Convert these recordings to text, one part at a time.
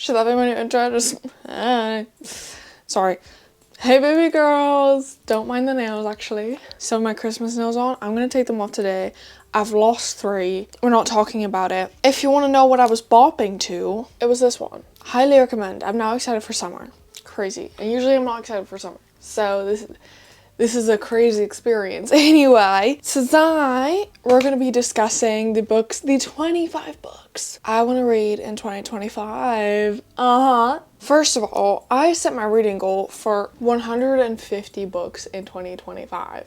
Should that be my new intro? Just, sorry. Hey baby girls! Don't mind the nails actually. So my Christmas nails on. I'm gonna take them off today. I've lost 3. We're not talking about it. If you want to know what I was bopping to, it was this one. Highly recommend. I'm now excited for summer. Crazy. And usually I'm not excited for summer. So this is a crazy experience. Anyway, tonight we're going to be discussing the 25 books I want to read in 2025. First of all, I set my reading goal for 150 books in 2025.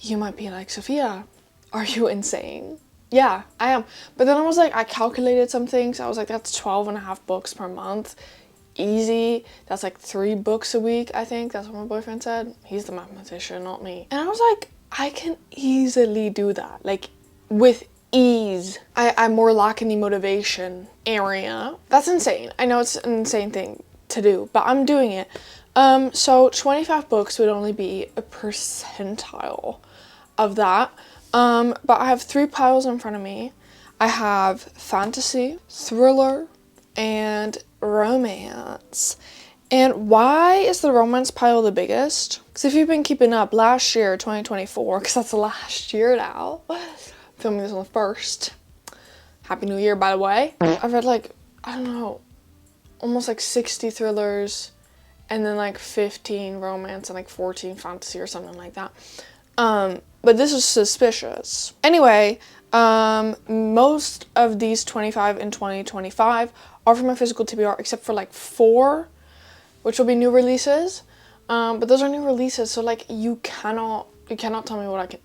You might be like, Sophia, are you insane? Yeah, I am. But then I calculated some things. I was like, that's 12 and a half books per month. Easy. That's like 3 books a week, I think. That's what my boyfriend said. He's the mathematician, not me. And I was like, I can easily do that. Like, with ease. I'm more lacking the motivation area. That's insane. I know it's an insane thing to do, but I'm doing it. So 25 books would only be a percentile of that. But I have 3 piles in front of me. I have fantasy, thriller, and romance. And why is the romance pile the biggest? Because if you've been keeping up, last year, 2024, because that's the last year now, filming this on the 1st. Happy New Year, by the way. I've read almost 60 thrillers, and then 15 romance and 14 fantasy or something like that. But this is suspicious. Anyway, most of these 25 in 2025 are from my physical TBR, except for 4, which will be new releases. But those are new releases, so you cannot tell me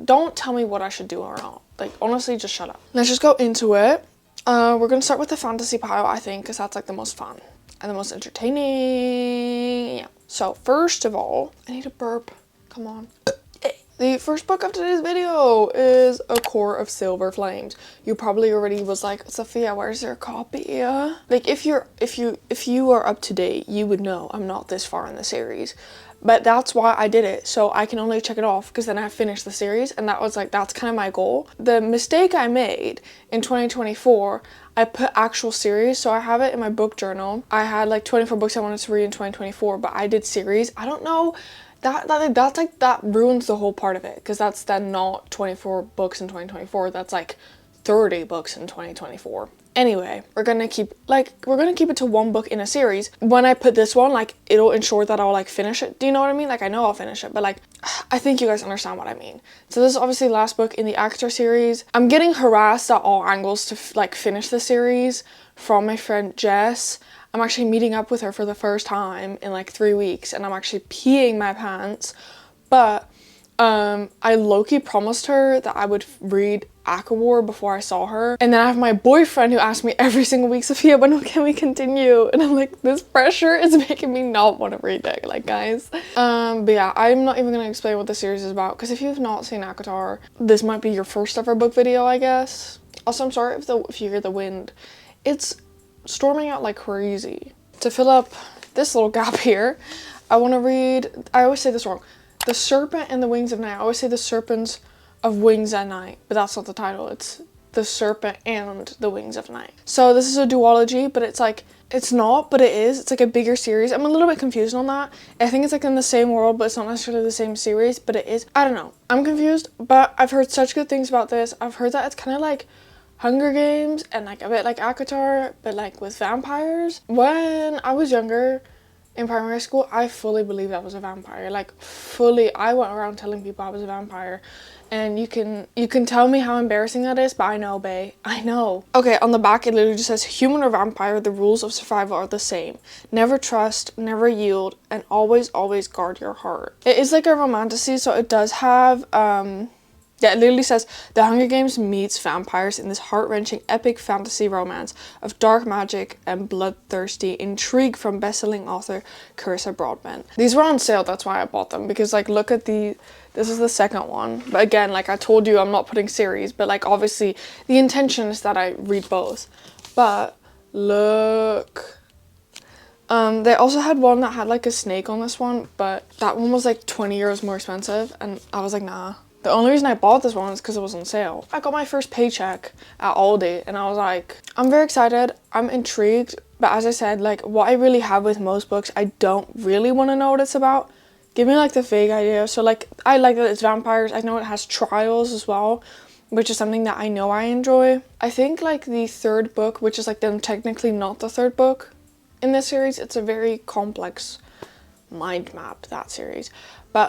don't tell me what I should do or not. Honestly, just shut up. Let's just go into it. We're gonna start with the fantasy pile, I think, because that's the most fun and the most entertaining. Yeah. So first of all, I need a burp. Come on. The first book of today's video is A Core of Silver Flames. You probably already was like, Sophia, where's your copy? If you are up to date, you would know I'm not this far in the series. But that's why I did it, so I can only check it off because then I finished the series, and that was that's kind of my goal. The mistake I made in 2024, I put actual series, so I have it in my book journal. I had 24 books I wanted to read in 2024, but I did series. I don't know. That ruins the whole part of it, because that's then not 24 books in 2024, that's 30 books in 2024. Anyway, we're gonna keep it to 1 book in a series. When I put this one, it'll ensure that I'll finish it. Do you know what I mean? I know I'll finish it, but I think you guys understand what I mean. So this is obviously the last book in the Actor series. I'm getting harassed at all angles to finish the series from my friend Jess. I'm actually meeting up with her for the first time in 3 weeks, and I'm actually peeing my pants. But I low-key promised her that I would read ACOSF before I saw her. And then I have my boyfriend who asks me every single week, Sophia, when can we continue? And I'm like, this pressure is making me not want to read it, guys. But yeah, I'm not even gonna explain what the series is about, because if you've not seen ACOSF, this might be your first ever book video, I guess. Also, I'm sorry if you hear the wind. It's storming out like crazy. To fill up this little gap here, I want to read, I always say this wrong, The Serpent and the Wings of Night. I always say The Serpents of Wings at Night, but that's not the title. It's The Serpent and the Wings of Night. So this is a duology, but it's not, but it is. It's a bigger series. I'm a little bit confused on that. I think it's in the same world, but it's not necessarily the same series, but it is. I don't know. I'm confused, but I've heard such good things about this. I've heard that it's kind of Hunger Games and a bit like ACOSF, but with vampires. When I was younger in primary school, I fully believed I was a vampire. Fully, I went around telling people I was a vampire. And you can tell me how embarrassing that is, but I know, bae. I know. Okay, on the back it literally just says, human or vampire, the rules of survival are the same. Never trust, never yield, and always, always guard your heart. It is a romantasy, so it does have, yeah, it literally says, The Hunger Games meets vampires in this heart-wrenching epic fantasy romance of dark magic and bloodthirsty intrigue from best-selling author Carissa Broadbent. These were on sale, that's why I bought them, because look at this is the second one. But again, I told you, I'm not putting series, but obviously the intention is that I read both. But look. They also had one that had a snake on this one, but that one was 20 euros more expensive, and I was like, nah. The only reason I bought this one is because it was on sale. I got my first paycheck at Aldi and I was like, I'm very excited. I'm intrigued. But as I said, like what I really have with most books, I don't really want to know what it's about. Give me like the vague idea. So like, I like that it's vampires. I know it has trials as well, which is something that I know I enjoy. I think like the third book, which is like then technically not the third book in this series, it's a very complex mind map, that series. But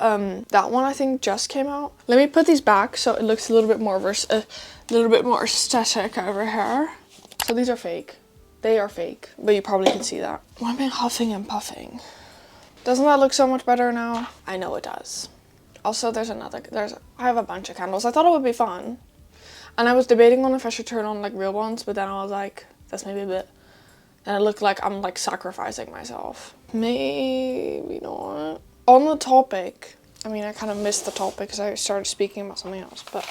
that one I think just came out. Let me put these back so it looks a little bit more aesthetic over here. So these are fake. They are fake, but you probably can see that. Why am I huffing and puffing? Doesn't that look so much better now? I know it does. Also, I have a bunch of candles. I thought it would be fun. And I was debating on if I should turn on like real ones, but then I was like, that's maybe a bit. And it looked like I'm like sacrificing myself. Maybe not. On the topic, I mean, I kind of missed the topic because I started speaking about something else, but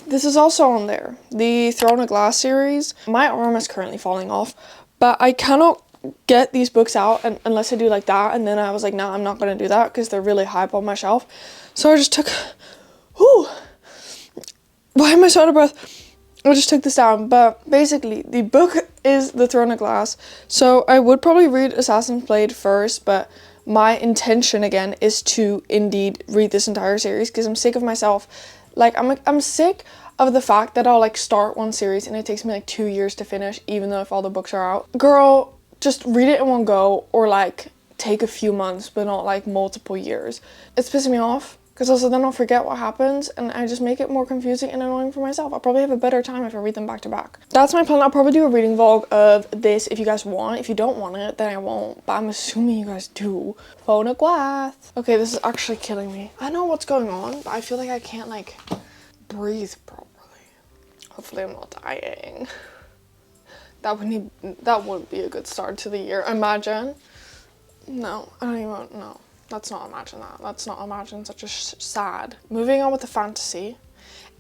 this is also on there. The Throne of Glass series. My arm is currently falling off, but I cannot get these books out unless I do like that, and then I was like, nah, I'm not gonna do that because they're really high up on my shelf. So I just took, why am I so out of breath? I just took this down. But basically the book is The Throne of Glass, so I would probably read Assassin's Blade first, but my intention again is to indeed read this entire series because I'm sick of myself. Like I'm sick of the fact that I'll like start one series and it takes me like 2 years to finish, even though if all the books are out. Girl, just read it in one go, or like take a few months but not like multiple years. It's pissing me off because also then I'll forget what happens and I just make it more confusing and annoying for myself. I'll probably have a better time if I read them back to back. That's my plan. I'll probably do a reading vlog of this if you guys want. If you don't want it, then I won't, but I'm assuming you guys do. Throne of Glass. Okay, this is actually killing me. I know what's going on, but I feel like I can't like breathe properly. Hopefully I'm not dying. That would be a good start to the year. Imagine. No, I don't even, no. Let's not imagine that. Let's not imagine such a sad. Moving on with the fantasy.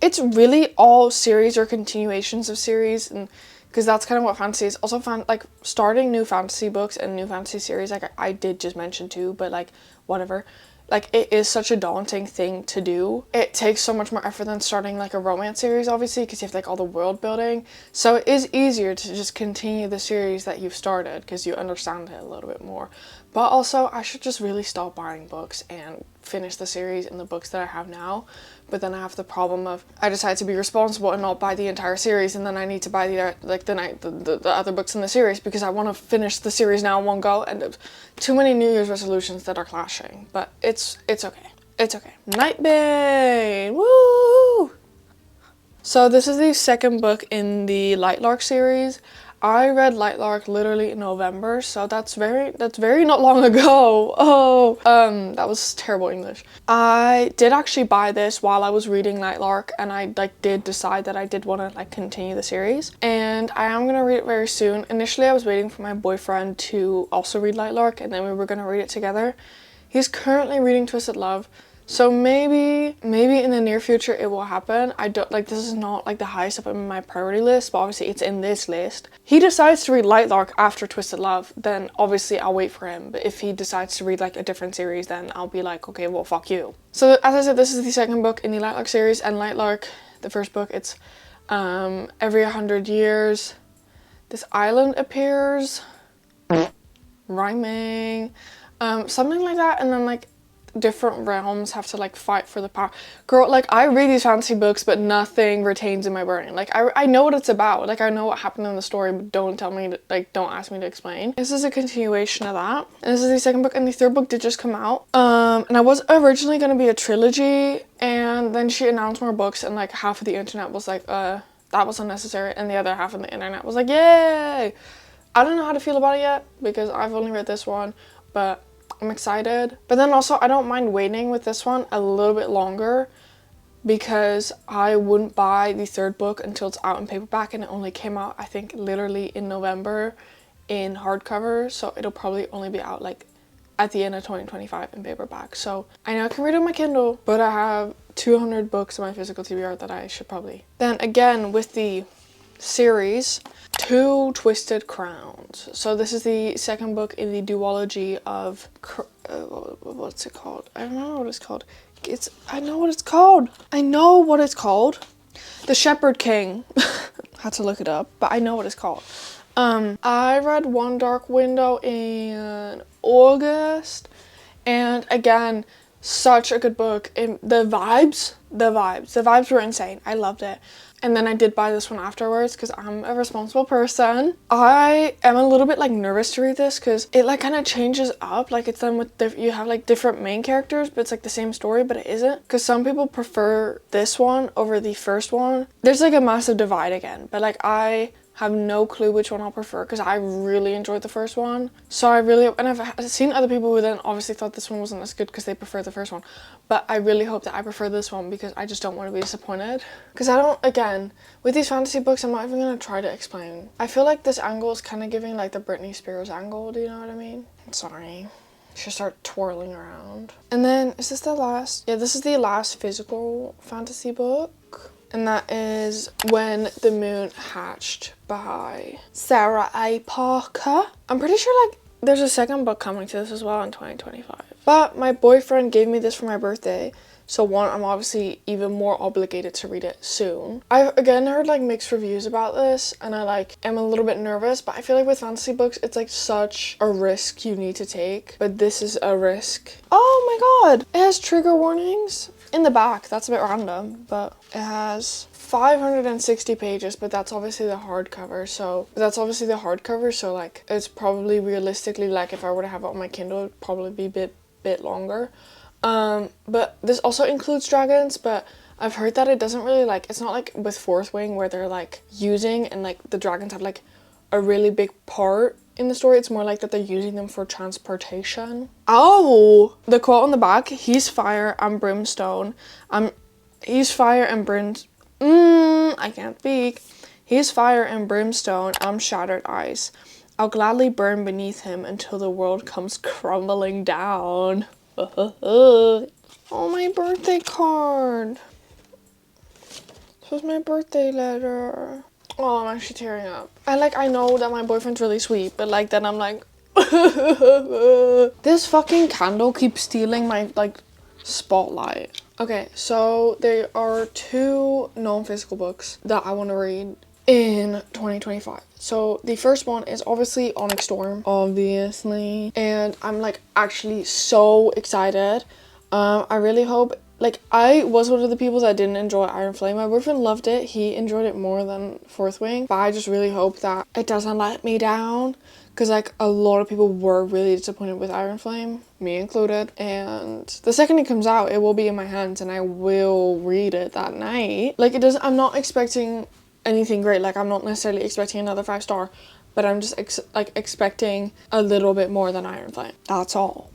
It's really all series or continuations of series, and because that's kind of what fantasy is. Also, like starting new fantasy books and new fantasy series, like I did just mention too, but like whatever. Like it is such a daunting thing to do. It takes so much more effort than starting like a romance series, obviously, because you have like all the world building. So it is easier to just continue the series that you've started because you understand it a little bit more. But also, I should just really stop buying books and finish the series in the books that I have now. But then I have the problem of I decide to be responsible and not buy the entire series, and then I need to buy the other books in the series because I want to finish the series now in one go, and there's too many New Year's resolutions that are clashing. But it's okay. It's okay. Nightbane! Woo! So this is the second book in the Lightlark series. I read Lightlark literally in November, so that's very not long ago. Oh, that was terrible English. I did actually buy this while I was reading Lightlark, and I like did decide that I did want to like continue the series, and I am gonna read it very soon. Initially, I was waiting for my boyfriend to also read Lightlark, and then we were gonna read it together. He's currently reading Twisted Love. So maybe in the near future it will happen. I don't like, this is not like the highest up in my priority list, but obviously it's in this list. He decides to read Lightlark after Twisted Love, then obviously I'll wait for him. But if he decides to read like a different series, then I'll be like, okay, well, fuck you. So as I said, this is the second book in the Lightlark series, and Lightlark, the first book, it's every 100 years this island appears. Rhyming. Something like that, and then like different realms have to like fight for the power. Girl, like I read these fantasy books but nothing retains in my brain. Like I know what it's about, like I know what happened in the story, but don't tell me to, like don't ask me to explain. This is a continuation of that, and this is the second book, and the third book did just come out. And I was originally going to be a trilogy, and then she announced more books, and like half of the internet was like that was unnecessary, and the other half of the internet was like, yay. I don't know how to feel about it yet because I've only read this one, but I'm excited. But then also I don't mind waiting with this one a little bit longer because I wouldn't buy the third book until it's out in paperback, and it only came out I think literally in November in hardcover, so it'll probably only be out like at the end of 2025 in paperback. So I know I can read on my Kindle, but I have 200 books in my physical TBR that I should probably. Then again with the series, Two Twisted Crowns. So this is the second book in the duology of what's it called? I don't know what it's called. I know what it's called. I know what it's called. The Shepherd King. Had to look it up, but I know what it's called. I read One Dark Window in August, and again, such a good book. The vibes were insane. I loved it. And then I did buy this one afterwards because I'm a responsible person. I am a little bit like nervous to read this because it like kind of changes up. Like it's done with you have like different main characters, but it's like the same story, but it isn't. Because some people prefer this one over the first one. There's like a massive divide again, but like I have no clue which one I'll prefer because I really enjoyed the first one. So and I've seen other people who then obviously thought this one wasn't as good because they prefer the first one. But I really hope that I prefer this one because I just don't want to be disappointed. Because again, with these fantasy books, I'm not even going to try to explain. I feel like this angle is kind of giving like the Britney Spears angle, do you know what I mean? I'm sorry. Should start twirling around. And then, is this the last? Yeah, this is the last physical fantasy book. And that is When the Moon Hatched by Sarah A. Parker. I'm pretty sure like there's a second book coming to this as well in 2025. But my boyfriend gave me this for my birthday. So one, I'm obviously even more obligated to read it soon. I've again heard like mixed reviews about this and I like am a little bit nervous, but I feel like with fantasy books, it's like such a risk you need to take. But this is a risk. Oh my god! It has trigger warnings in the back. That's a bit random, but it has 560 pages, but that's obviously the hardcover. So like it's probably realistically like if I were to have it on my Kindle, it'd probably be a bit longer. But this also includes dragons, but I've heard that it doesn't really like, it's not like with Fourth Wing where they're like using and like the dragons have like a really big part in the story. It's more like that they're using them for transportation. Oh, the quote on the back, he's fire, I'm brimstone. He's fire and I can't speak. He's fire and brimstone, I'm shattered ice. I'll gladly burn beneath him until the world comes crumbling down. Oh, my birthday card. This was my birthday letter. Oh, I'm actually tearing up. I know that my boyfriend's really sweet, but like then I'm like this fucking candle keeps stealing my like spotlight. Okay, so there are 2 non-physical books that I want to read in 2025. So the first one is obviously Onyx Storm, obviously, and I'm like actually so excited. I really hope, like I was one of the people that didn't enjoy Iron Flame. My boyfriend loved it. He enjoyed it more than Fourth Wing, but I just really hope that it doesn't let me down. Because like a lot of people were really disappointed with Iron Flame, me included. And the second it comes out, it will be in my hands and I will read it that night. Like I'm not expecting anything great. Like I'm not necessarily expecting another 5-star, but I'm just expecting a little bit more than Iron Flame. That's all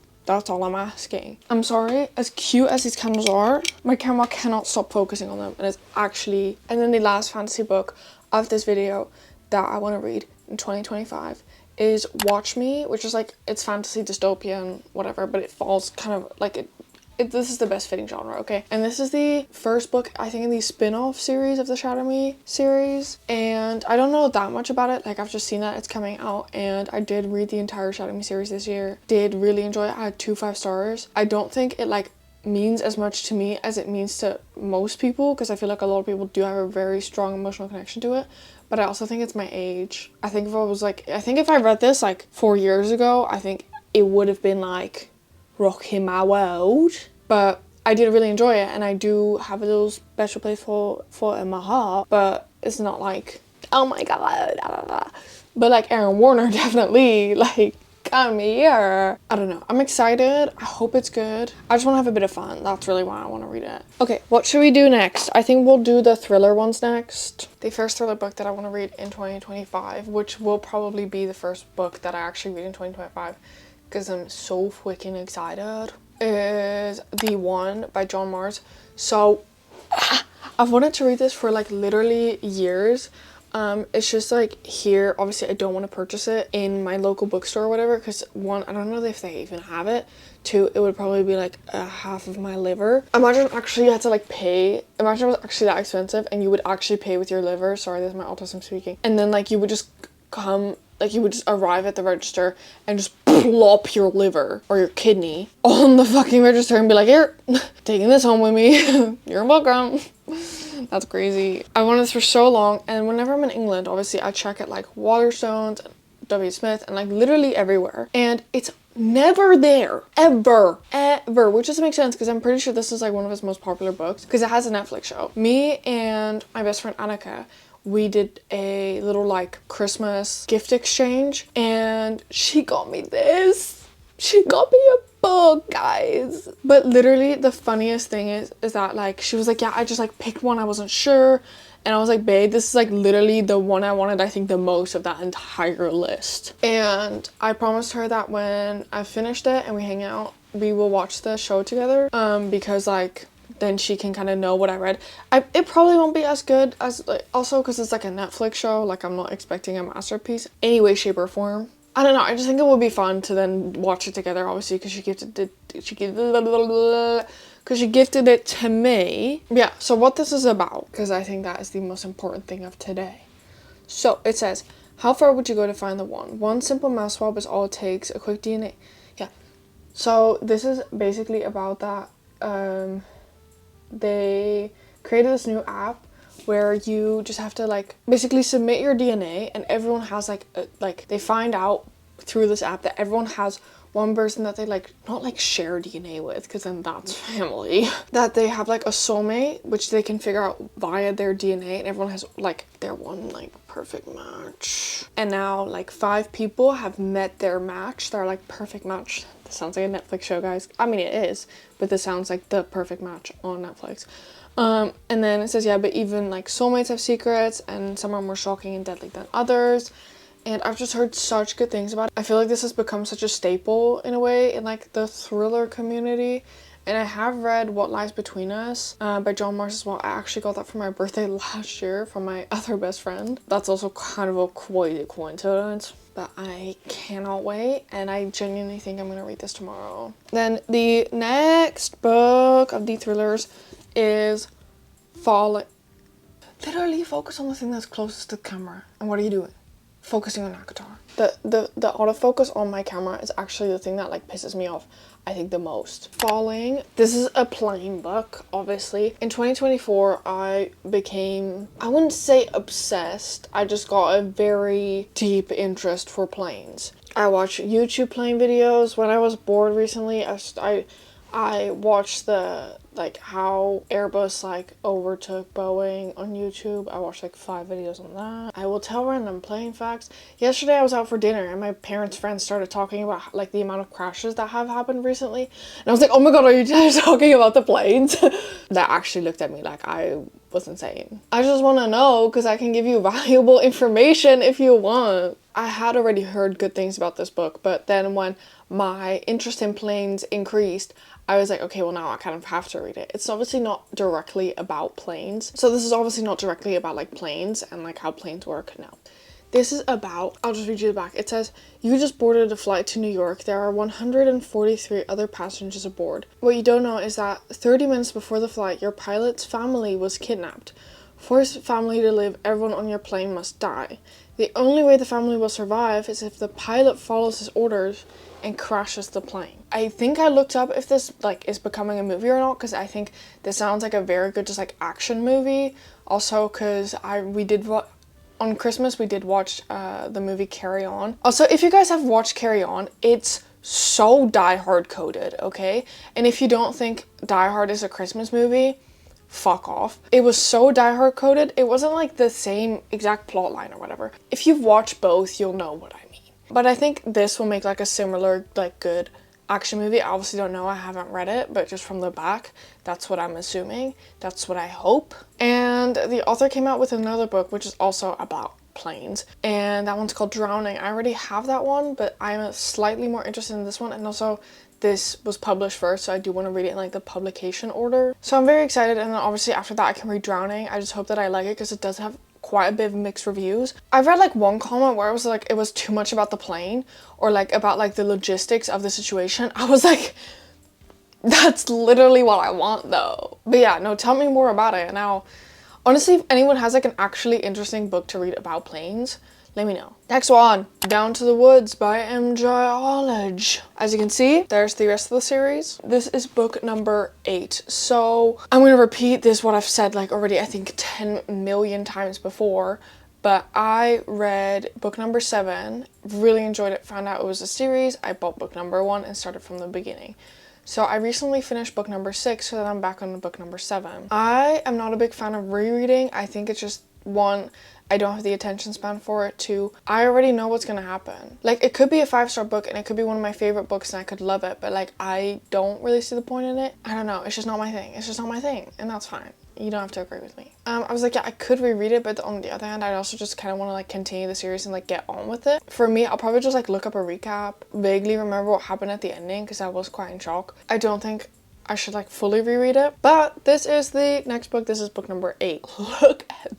I'm asking. I'm sorry, as cute as these candles are, my camera cannot stop focusing on them. And it's actually, and then the last fantasy book of this video that I want to read in 2025 is Watch Me, which is like, it's fantasy dystopian, whatever, but it falls kind of like this is the best fitting genre, okay? And this is the first book, I think, in the spin-off series of the Shadow Me series. And I don't know that much about it. Like, I've just seen that it's coming out. And I did read the entire Shadow Me series this year. Did really enjoy it. I had 2 5-stars. I don't think it, like, means as much to me as it means to most people. Because I feel like a lot of people do have a very strong emotional connection to it. But I also think it's my age. I think if I read this, like, 4 years ago, I think it would have been, like, rocking my world. But I did really enjoy it, and I do have a little special place for it in my heart, but it's not like, oh my god, but like Aaron Warner definitely, like, come here. I don't know, I'm excited. I hope it's good. I just want to have a bit of fun. That's really why I want to read it. Okay, what should we do next? I think we'll do the thriller ones next. The first thriller book that I want to read in 2025, which will probably be the first book that I actually read in 2025, because I'm so freaking excited, is The One by John Mars. So I've wanted to read this for like literally years. It's just like here, obviously I don't want to purchase it in my local bookstore or whatever, because 1, I don't know if they even have it. 2, it would probably be like a half of my liver. Imagine actually you had to like pay, imagine it was actually that expensive and you would actually pay with your liver. Sorry, this is my autism speaking. And then like you would just come, like you would just arrive at the register and just plop your liver or your kidney on the fucking register and be like, here, taking this home with me. You're welcome. That's crazy. I wanted this for so long, and whenever I'm in England, obviously I check at like Waterstones, W. Smith, and like literally everywhere, and it's never there, ever, which doesn't make sense because I'm pretty sure this is like one of his most popular books because it has a Netflix show. Me and my best friend Annika, we did a little like Christmas gift exchange, and she got me this. She got me a book, guys. But literally the funniest thing is that like she was like, yeah, I just like picked one, I wasn't sure. And I was like, babe, this is like literally the one I wanted, I think, the most of that entire list. And I promised her that when I finished it and we hang out, we will watch the show together. Because like then she can kind of know what I read. It probably won't be as good as like, also because it's like a Netflix show. Like I'm not expecting a masterpiece any way, shape, or form. I don't know. I just think it would be fun to then watch it together. Obviously, because she gifted it to me. Yeah, so what this is about, because I think that is the most important thing of today. So it says, how far would you go to find the one? One simple mouse swab is all it takes. A quick DNA. Yeah. So this is basically about that. They created this new app where you just have to like basically submit your DNA, and everyone has like they find out through this app that everyone has one person that they like not like share DNA with, because then that's family, that they have like a soulmate which they can figure out via their DNA, and everyone has like their one like perfect match. And now like 5 people have met their match. They're like perfect match. This sounds like a Netflix show, guys. I mean it is, but this sounds like the perfect match on Netflix. And then it says, yeah, but even like soulmates have secrets, and some are more shocking and deadly than others. And I've just heard such good things about it. I feel like this has become such a staple in a way in like the thriller community. And I have read What Lies Between Us by John Marsh as well. I actually got that for my birthday last year from my other best friend. That's also kind of a quite a coincidence. But I cannot wait, and I genuinely think I'm going to read this tomorrow. Then the next book of the thrillers is Falling. Literally focus on the thing that's closest to the camera. And what are you doing? Focusing on ACOSF. The autofocus on my camera is actually the thing that like pisses me off, I think, the most. Falling. This is a plane book, obviously. In 2024, I became, I wouldn't say obsessed. I just got a very deep interest for planes. I watch YouTube plane videos. When I was bored recently, I watched the like how Airbus like overtook Boeing on YouTube. I watched like 5 videos on that. I will tell random plane facts. Yesterday I was out for dinner and my parents' friends started talking about like the amount of crashes that have happened recently. And I was like, oh my god, are you guys talking about the planes? That actually looked at me like I was insane. I just want to know because I can give you valuable information if you want. I had already heard good things about this book, but then when my interest in planes increased, I was like, okay, well now I kind of have to read it. It's obviously not directly about planes. So this is obviously not directly about like planes and like how planes work. No. This is about, I'll just read you the back. It says, you just boarded a flight to New York. There are 143 other passengers aboard. What you don't know is that 30 minutes before the flight, your pilot's family was kidnapped. For his family to live, everyone on your plane must die. The only way the family will survive is if the pilot follows his orders and crashes the plane. I think I looked up if this like is becoming a movie or not, because I think this sounds like a very good just like action movie. Also because on Christmas we did watch the movie Carry On. Also, if you guys have watched Carry On, it's so Die Hard coded, okay? And if you don't think Die Hard is a Christmas movie, fuck off. It was so Die Hard coded. It wasn't like the same exact plot line or whatever. If you've watched both, you'll know what I mean. But I think this will make like a similar like good action movie. I obviously don't know. I haven't read it, but just from the back, that's what I'm assuming. That's what I hope. And the author came out with another book, which is also about planes. And that one's called Drowning. I already have that one, but I'm slightly more interested in this one. And also, this was published first, so I do want to read it in like the publication order. So I'm very excited, and then obviously after that I can read Drowning. I just hope that I like it because it does have quite a bit of mixed reviews. I've read like one comment where it was like it was too much about the plane or like about like the logistics of the situation. I was like, that's literally what I want though. But yeah, no, tell me more about it. Now, honestly, if anyone has like an actually interesting book to read about planes, let me know. Next one, Down to the Woods by MJ Olage. As you can see, there's the rest of the series. This is book number 8. So I'm gonna repeat this, what I've said like already I think 10 million times before, but I read book number 7, really enjoyed it, found out it was a series. I bought book number 1 and started from the beginning. So I recently finished book number 6, so then I'm back on book number 7. I am not a big fan of rereading. I think it's just, 1, I don't have the attention span for it. 2, I already know what's gonna happen. Like, it could be a 5-star book and it could be one of my favorite books and I could love it, but like, I don't really see the point in it. I don't know, it's just not my thing. It's just not my thing, and that's fine. You don't have to agree with me. I was like, yeah, I could reread it, but on the other hand, I'd also just kind of want to like continue the series and like get on with it. For me, I'll probably just like look up a recap, vaguely remember what happened at the ending because I was quite in shock. I don't think I should like fully reread it, but this is the next book. This is book number 8. Look at that.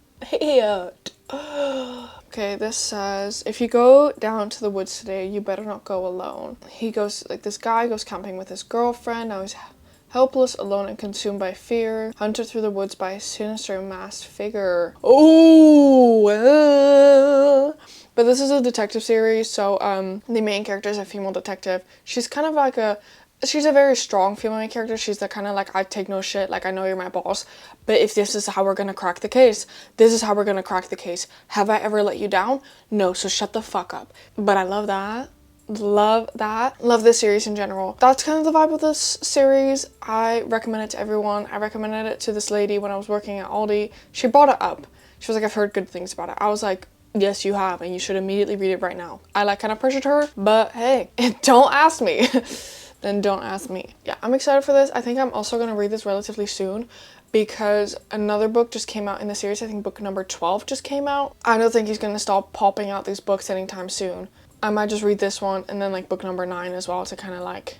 Okay, this says, if you go down to the woods today, you better not go alone. He goes, like, this guy goes camping with his girlfriend. Now he's helpless, alone, and consumed by fear, hunted through the woods by a sinister masked figure. Oh, but this is a detective series, so the main character is a female detective. She's kind of like she's a very strong female character. She's the kind of like, I take no shit, like I know you're my boss, but if this is how we're gonna crack the case, this is how we're gonna crack the case. Have I ever let you down? No, so shut the fuck up. But I love that. Love that. Love this series in general. That's kind of the vibe of this series. I recommend it to everyone. I recommended it to this lady when I was working at Aldi. She brought it up. She was like, I've heard good things about it. I was like, yes, you have, and you should immediately read it right now. I like kind of pressured her, but hey, don't ask me. Then don't ask me. Yeah, I'm excited for this. I think I'm also going to read this relatively soon because another book just came out in the series. I think book number 12 just came out. I don't think he's going to stop popping out these books anytime soon. I might just read this one and then like book number 9 as well to kind of like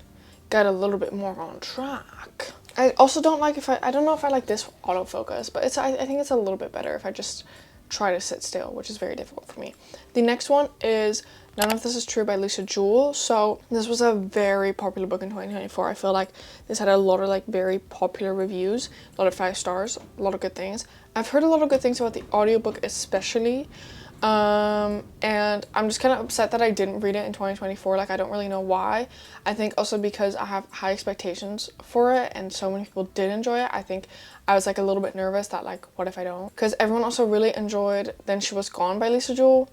get a little bit more on track. I also don't like I don't know if I like this autofocus, but I think it's a little bit better if I just try to sit still, which is very difficult for me. The next one is None of This Is True by Lisa Jewell. So this was a very popular book in 2024. I feel like this had a lot of like very popular reviews, a lot of 5 stars, a lot of good things. I've heard a lot of good things about the audiobook especially. And I'm just kind of upset that I didn't read it in 2024. Like, I don't really know why. I think also because I have high expectations for it and so many people did enjoy it. I think I was like a little bit nervous that like, what if I don't? Because everyone also really enjoyed Then She Was Gone by Lisa Jewell.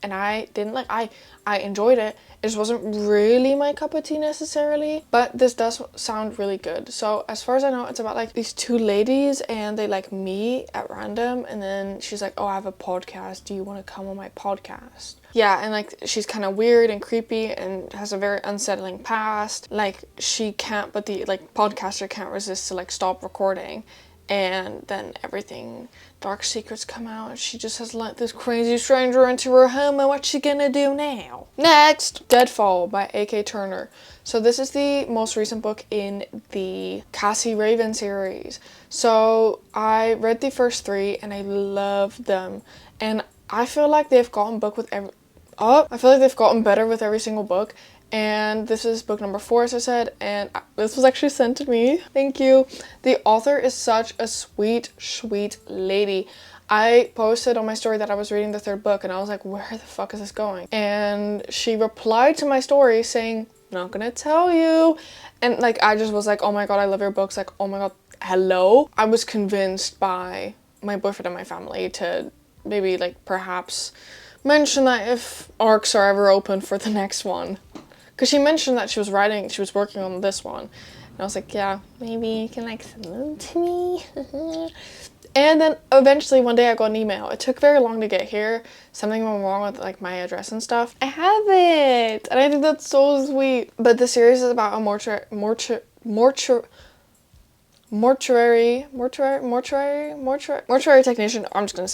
And I didn't like, I enjoyed it. It just wasn't really my cup of tea necessarily, but this does sound really good. So as far as I know, it's about like these 2 ladies and they like meet at random, and then she's like, oh, I have a podcast. Do you want to come on my podcast? Yeah, and like she's kind of weird and creepy and has a very unsettling past. Like she can't, but the like podcaster can't resist to like stop recording. And then everything, dark secrets come out, and she just has let this crazy stranger into her home, and what's she gonna do now? Next, Deadfall by A.K. Turner. So this is the most recent book in the Cassie Raven series. So I read the first 3 and I loved them, and I feel like they've gotten better with every single book. And this is book number 4, as I said, and this was actually sent to me. Thank you. The author is such a sweet, sweet lady. I posted on my story that I was reading the 3rd book, and I was like, where the fuck is this going? And she replied to my story saying, not gonna tell you. And like, I just was like, oh my god, I love your books. Like, oh my god, hello? I was convinced by my boyfriend and my family to maybe like perhaps mention that if arcs are ever open for the next one. Because she mentioned that she was working on this one. And I was like, yeah, maybe you can like send them to me. And then eventually one day I got an email. It took very long to get here. Something went wrong with like my address and stuff. I have it! And I think that's so sweet. But the series is about a mortuary technician. I'm just gonna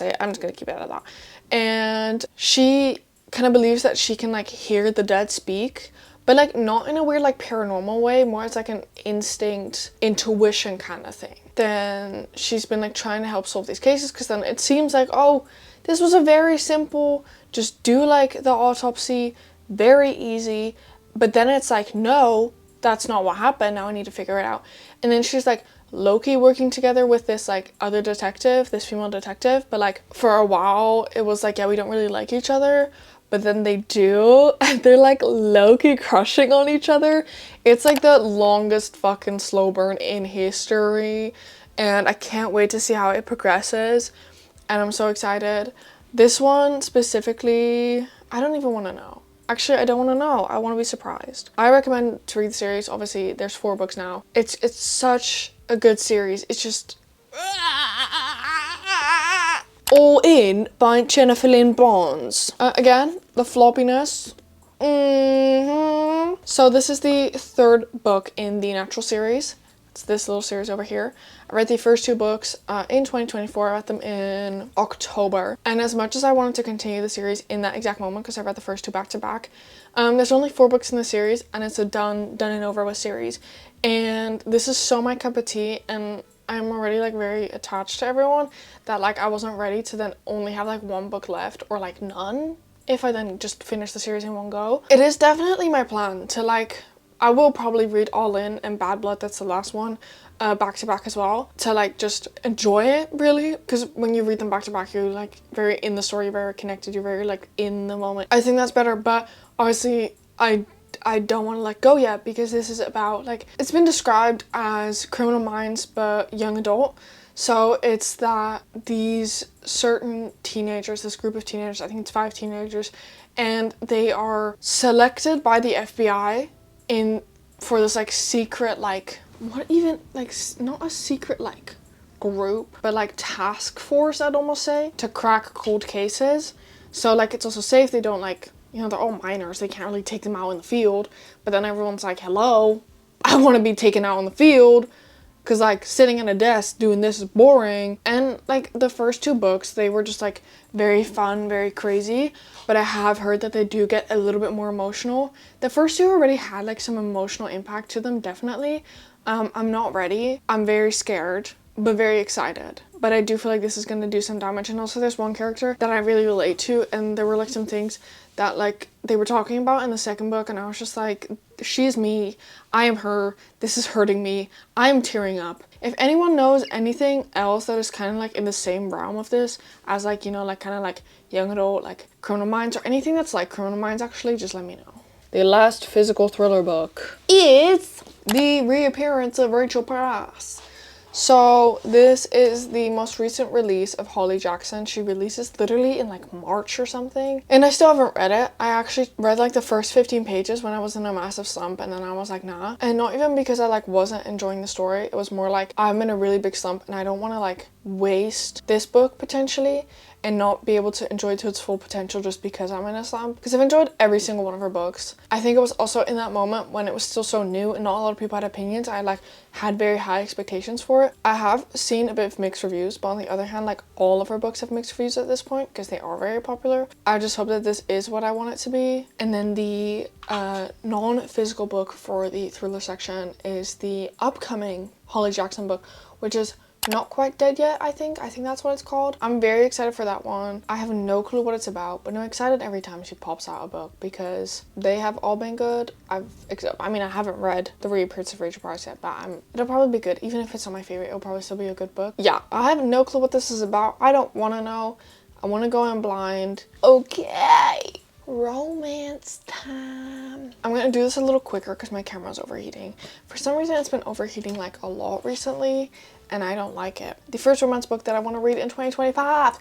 keep it at that. And she kind of believes that she can like hear the dead speak, but like not in a weird like paranormal way, more it's like an intuition kind of thing. Then she's been like trying to help solve these cases, because then it seems like, oh, this was a very simple, just do like the autopsy, very easy. But then it's like, no, that's not what happened. Now I need to figure it out. And then she's like, low-key working together with this like other detective, this female detective, but like for a while it was like, yeah, we don't really like each other, but then they do, and they're like low-key crushing on each other. It's like the longest fucking slow burn in history, and I can't wait to see how it progresses, and I'm so excited. This one specifically, I don't even want to know. Actually, I don't want to know. I want to be surprised. I recommend to read the series. Obviously, there's 4 books now. It's such a good series. It's just All In by Jennifer Lynn Barnes. Again, the floppiness. So this is the 3rd book in the Natural series. It's this little series over here. I read the first 2 books in 2024. I read them in October. And as much as I wanted to continue the series in that exact moment, because I read the first 2 back to back, there's only 4 books in the series, and it's a done and over with series. And this is so my cup of tea, and I'm already like very attached to everyone that like I wasn't ready to then only have like 1 book left or like none if I then just finish the series in one go. It is definitely my plan to like, I will probably read All In and Bad Blood, that's the last one, back to back as well, to like just enjoy it really, because when you read them back to back you're like very in the story, you're very connected, you're very like in the moment. I think that's better, but obviously I don't want to let go yet, because this is about like, it's been described as Criminal Minds but young adult. So it's that these certain teenagers, this group of teenagers, I think it's 5 teenagers, and they are selected by the FBI for this like secret, like what even, like not a secret like group, but like task force, I'd almost say, to crack cold cases. So like it's also safe, they don't like, you know, they're all minors, they can't really take them out in the field, but then everyone's like, hello, I want to be taken out in the field, because like sitting at a desk doing this is boring. And like the first 2 books, they were just like very fun, very crazy, but I have heard that they do get a little bit more emotional. The first 2 already had like some emotional impact to them, definitely. I'm not ready. I'm very scared, but very excited. But I do feel like this is going to do some damage. And also there's one character that I really relate to, and there were like some things that like they were talking about in the 2nd book, and I was just like, she's me, I am her, this is hurting me, I am tearing up. If anyone knows anything else that is kind of like in the same realm of this, as like, you know, like kind of like young adult, like Criminal Minds, or anything that's like Criminal Minds actually, just let me know. The last physical thriller book is The Reappearance of Rachel Price. So this is the most recent release of Holly Jackson. She releases literally in like March or something, and I still haven't read it. I actually read like the first 15 pages when I was in a massive slump, and then I was like, nah. And not even because I like wasn't enjoying the story, it was more like I'm in a really big slump and I don't want to like waste this book potentially and not be able to enjoy it to its full potential just because I'm in a slump. Because I've enjoyed every single one of her books. I think it was also in that moment when it was still so new and not a lot of people had opinions, I like had very high expectations for it. I have seen a bit of mixed reviews, but on the other hand, like all of her books have mixed reviews at this point because they are very popular. I just hope that this is what I want it to be. And then the non-physical book for the thriller section is the upcoming Holly Jackson book, which is Not Quite Dead Yet, I think that's what it's called. I'm very excited for that one. I have no clue what it's about, but I'm excited every time she pops out a book because they have all been good. I haven't read The Reappeared of Rachel Price yet, but it'll probably be good. Even if it's not my favorite, it'll probably still be a good book. Yeah, I have no clue what this is about. I don't want to know. I want to go in blind. Okay. Romance time. I'm gonna do this a little quicker because my camera's overheating. For some reason it's been overheating like a lot recently and I don't like it. The first romance book that I want to read in 2025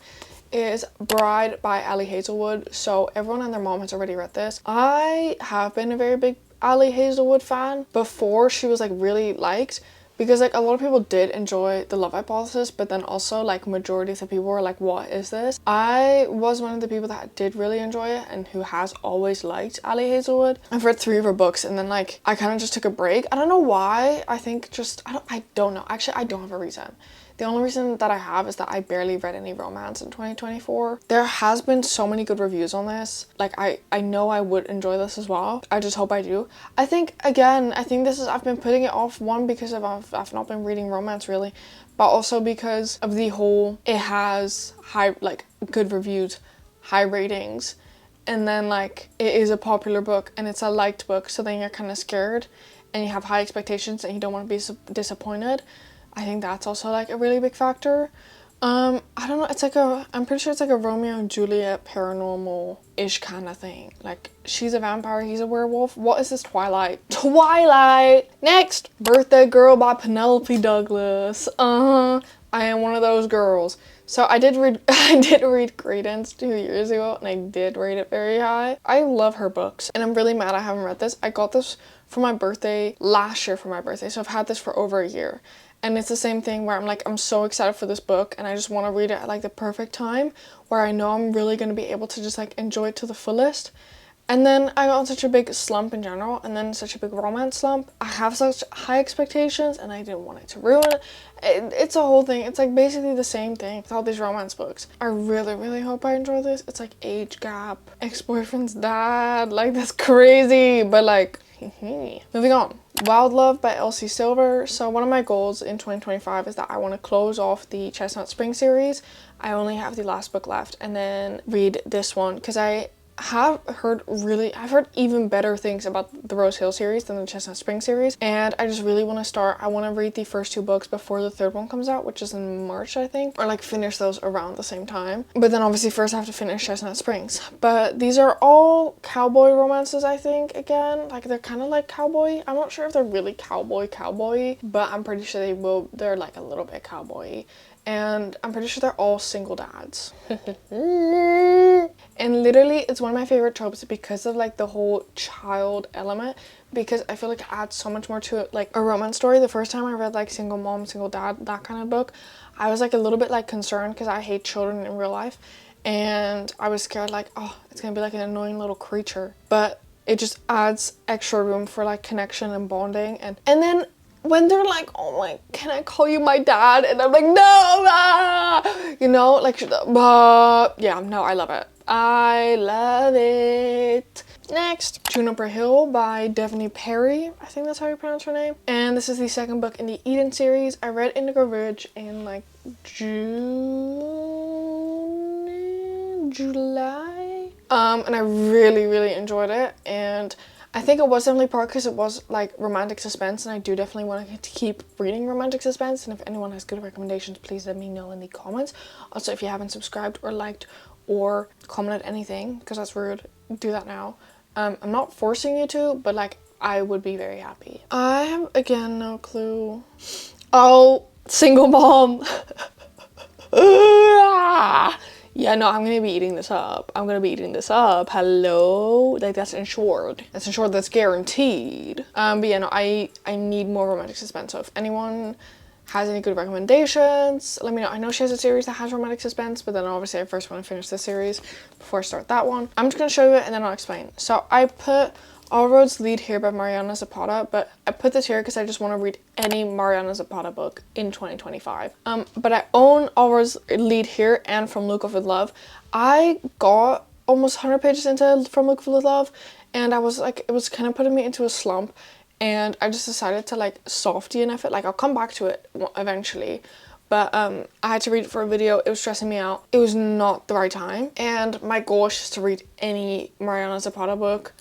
is Bride by Ali Hazelwood. So everyone and their mom has already read this. I have been a very big Ali Hazelwood fan before she was like really liked, because like a lot of people did enjoy The Love Hypothesis, but then also like majority of the people were like, what is this? I was one of the people that did really enjoy it and who has always liked Ali Hazelwood. I've read 3 of her books and then like I kind of just took a break. I don't know why. I think just I don't know. Actually, I don't have a reason. The only reason that I have is that I barely read any romance in 2024. There has been so many good reviews on this. Like I know I would enjoy this as well. I just hope I do. I think this is, I've been putting it off, one because I've not been reading romance really, but also because of the whole, it has high, like good reviews, high ratings, and then like it is a popular book and it's a liked book, so then you're kind of scared and you have high expectations and you don't want to be disappointed. I think that's also like a really big factor. I don't know, it's like I'm pretty sure it's like a Romeo and Juliet paranormal-ish kind of thing. Like, she's a vampire, he's a werewolf. What is this, Twilight? Twilight! Next! Birthday Girl by Penelope Douglas. I am one of those girls. So I did read Credence 2 years ago, and I did rate it very high. I love her books, and I'm really mad I haven't read this. I got this for my birthday last year for my birthday, so I've had this for over a year. And it's the same thing where I'm like, I'm so excited for this book and I just want to read it at like the perfect time where I know I'm really going to be able to just like enjoy it to the fullest. And then I got in such a big slump in general, and then such a big romance slump. I have such high expectations and I didn't want it to ruin it. It's a whole thing. It's like basically the same thing with all these romance books. I really, really hope I enjoy this. It's like age gap, ex-boyfriend's dad, like that's crazy, but like moving on. Wild Love by Elsie Silver. So one of my goals in 2025 is that I want to close off the Chestnut Spring series. I only have the last book left and then read this one because I've heard even better things about the Rose Hill series than the Chestnut Spring series, and I just really want to start. I want to read the first 2 books before the third one comes out, which is in March, I think, or like finish those around the same time. But then obviously first I have to finish Chestnut Springs. But these are all cowboy romances, I think. Again, like they're kind of like cowboy. I'm not sure if they're really cowboy, but I'm pretty sure they're like a little bit cowboy. And I'm pretty sure they're all single dads. And literally, it's one of my favorite tropes because of like the whole child element. Because I feel like it adds so much more to it. Like a romance story, the first time I read like single mom, single dad, that kind of book, I was like a little bit like concerned because I hate children in real life. And I was scared like, oh, it's gonna be like an annoying little creature. But it just adds extra room for like connection and bonding. And then when they're like, oh my, can I call you my dad? And I'm like, no, you know, like, yeah, no, I love it. I love it. Next, Juniper Hill by Devney Perry. I think that's how you pronounce her name. And this is the second book in the Eden series. I read Indigo Ridge in like July. And I really, really enjoyed it. And I think it was definitely part because it was like romantic suspense, and I do definitely want to keep reading romantic suspense. And if anyone has good recommendations, please let me know in the comments. Also, if you haven't subscribed or liked or commented anything, because that's rude, do that now. I'm not forcing you to, but like I would be very happy. I have again no clue. Oh, single mom. Yeah, no, I'm gonna be eating this up. Hello? Like, that's ensured. That's guaranteed. But yeah, no, I need more romantic suspense. So if anyone has any good recommendations, let me know. I know she has a series that has romantic suspense, but then obviously I first want to finish this series before I start that one. I'm just gonna show you it and then I'll explain. So I put All Roads Lead Here by Mariana Zapata, but I put this here because I just want to read any Mariana Zapata book in 2025. But I own All Roads Lead Here and From Luke with Love. I got almost 100 pages into From Luke with Love, and I was like, it was kind of putting me into a slump, and I just decided to like soft DNF it. Like, I'll come back to it eventually. But I had to read it for a video. It was stressing me out. It was not the right time. And my goal is just to read any Mariana Zapata book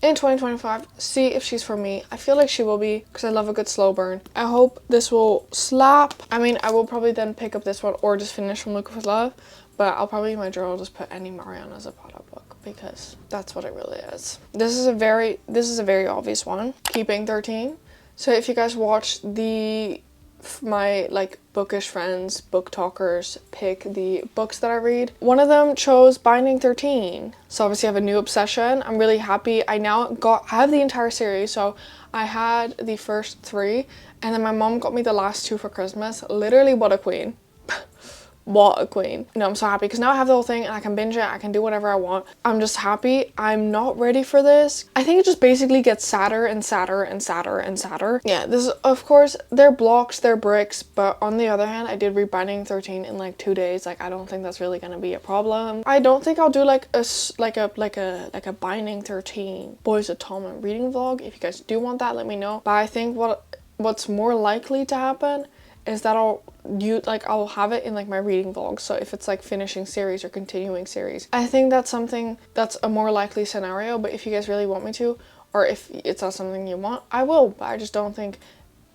in 2025, see if she's for me. I feel like she will be because I love a good slow burn. I hope this will slap. I mean, I will probably then pick up this one or just finish From Luke with Love, but I'll probably in my journal just put any Mariana Zapata book because that's what it really is. This is a very obvious one. Keeping 13. So if you guys watched my like bookish friends, book talkers pick the books that I read, one of them chose Binding 13. So obviously I have a new obsession. I'm really happy. I have the entire series. So I had the first 3 and then my mom got me the last 2 for Christmas. Literally, what a queen. What a queen. No, I'm so happy because now I have the whole thing and I can binge it. I can do whatever I want. I'm just happy. I'm not ready for this. I think it just basically gets sadder and sadder and sadder and sadder. Yeah, this is, of course, they're blocks, they're bricks, but on the other hand, I did read Binding 13 in like 2 days. Like, I don't think that's really gonna be a problem. I don't think I'll do like a Binding 13 Boys Atonement reading vlog. If you guys do want that, let me know. But I think what's more likely to happen is that I'll have it in like my reading vlog. So if it's like finishing series or continuing series, I think that's something that's a more likely scenario. But if you guys really want me to, or if it's not something you want, I will. But I just don't think,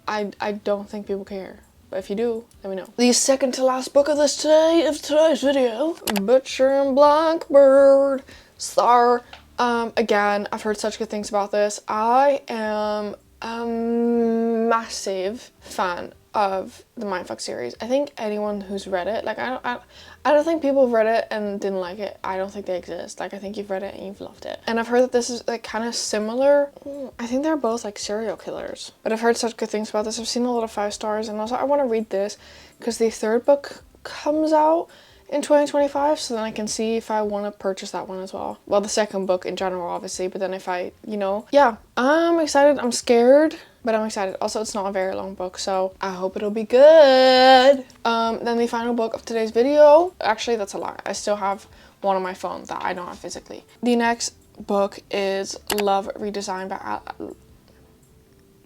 I don't think people care. But if you do, let me know. The second to last book of today's video, Butcher and Blackbird. So, again, I've heard such good things about this. I am a massive fan of the Mindfuck series. I think anyone who's read it, like I don't think people have read it and didn't like it. I don't think they exist. Like I think you've read it and you've loved it. And I've heard that this is like kind of similar. I think they're both like serial killers. But I've heard such good things about this. I've seen a lot of 5 stars, and also I want to read this because the third book comes out in 2025, so then I can see if I want to purchase that one as well. Well, the second book in general, obviously, but then if I, yeah, I'm excited. I'm scared, but I'm excited. Also, it's not a very long book, so I hope it'll be good. Then the final book of today's video, actually, that's a lie. I still have one on my phone that I don't have physically. The next book is Love Redesigned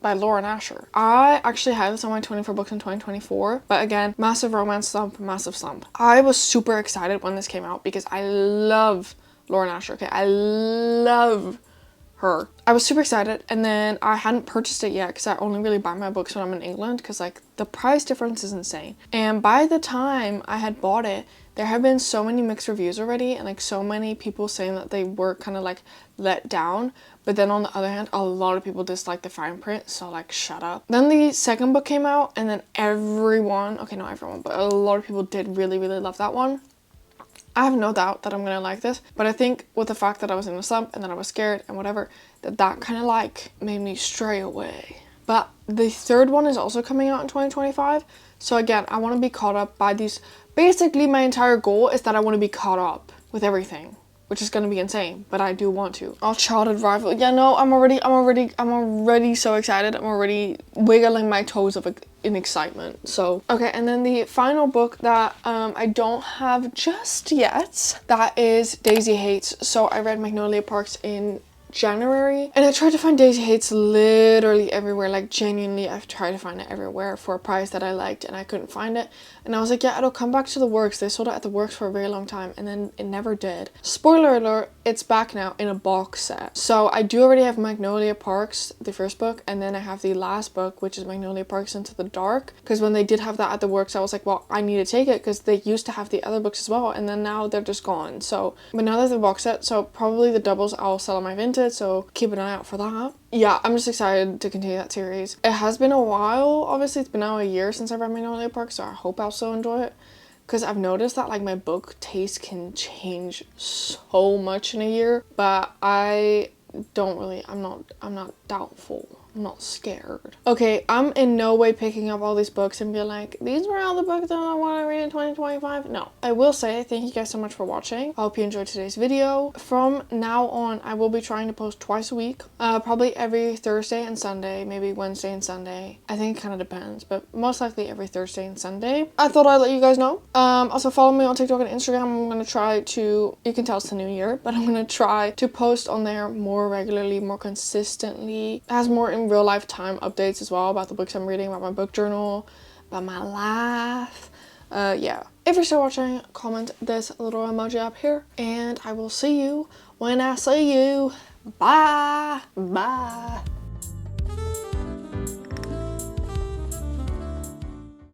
by Lauren Asher. I actually had this on my 24 books in 2024, but again, massive romance slump, massive slump. I was super excited when this came out because I love Lauren Asher, okay? I love her. I was super excited, and then I hadn't purchased it yet because I only really buy my books when I'm in England because like the price difference is insane. And by the time I had bought it, there have been so many mixed reviews already, and like so many people saying that they were kind of like let down. But then on the other hand, a lot of people disliked the fine print, so like shut up. Then the second book came out, and then everyone, okay, not everyone, but a lot of people did really, really love that one. I have no doubt that I'm gonna like this, but I think with the fact that I was in a slump and that I was scared and whatever, that kind of like made me stray away. But the third one is also coming out in 2025, so again, I want to be caught up by these. Basically, my entire goal is that I want to be caught up with everything, which is going to be insane, but I do want to. Uncharted Rival. Yeah, no, I'm already so excited. I'm already wiggling my toes in excitement. So, okay, and then the final book that I don't have just yet, that is Daisy Haites. So I read Magnolia Parks in January, and I tried to find Daisy Haites literally everywhere. Like genuinely, I've tried to find it everywhere for a price that I liked, and I couldn't find it. And I was like, yeah, it'll come back to the works. They sold it at the works for a very long time, and then it never did. Spoiler alert, it's back now in a box set. So I do already have Magnolia Parks, the first book, and then I have the last book, which is Magnolia Parks Into the Dark, because when they did have that at the works, I was like, well, I need to take it because they used to have the other books as well, and then now they're just gone. So, but now there's the box set, so probably the doubles I'll sell on my Vinted, so keep an eye out for that. Yeah, I'm just excited to continue that series. It has been a while, obviously it's been now a year since I read Magnolia Parks, so I hope I'll still enjoy it, because I've noticed that like my book taste can change so much in a year, but I'm not doubtful. I'm not scared. Okay, I'm in no way picking up all these books and be like, these were all the books that I want to read in 2025. No. I will say thank you guys so much for watching. I hope you enjoyed today's video. From now on, I will be trying to post twice a week. Probably every Thursday and Sunday, maybe Wednesday and Sunday. I think it kind of depends, but most likely every Thursday and Sunday. I thought I'd let you guys know. Also follow me on TikTok and Instagram. I'm going to try to, you can tell it's the new year, but I'm going to try to post on there more regularly, more consistently. It has more in real life time updates as well about the books I'm reading, about my book journal, about my life. Yeah. If you're still watching, comment this little emoji up here, and I will see you when I see you. Bye. Bye.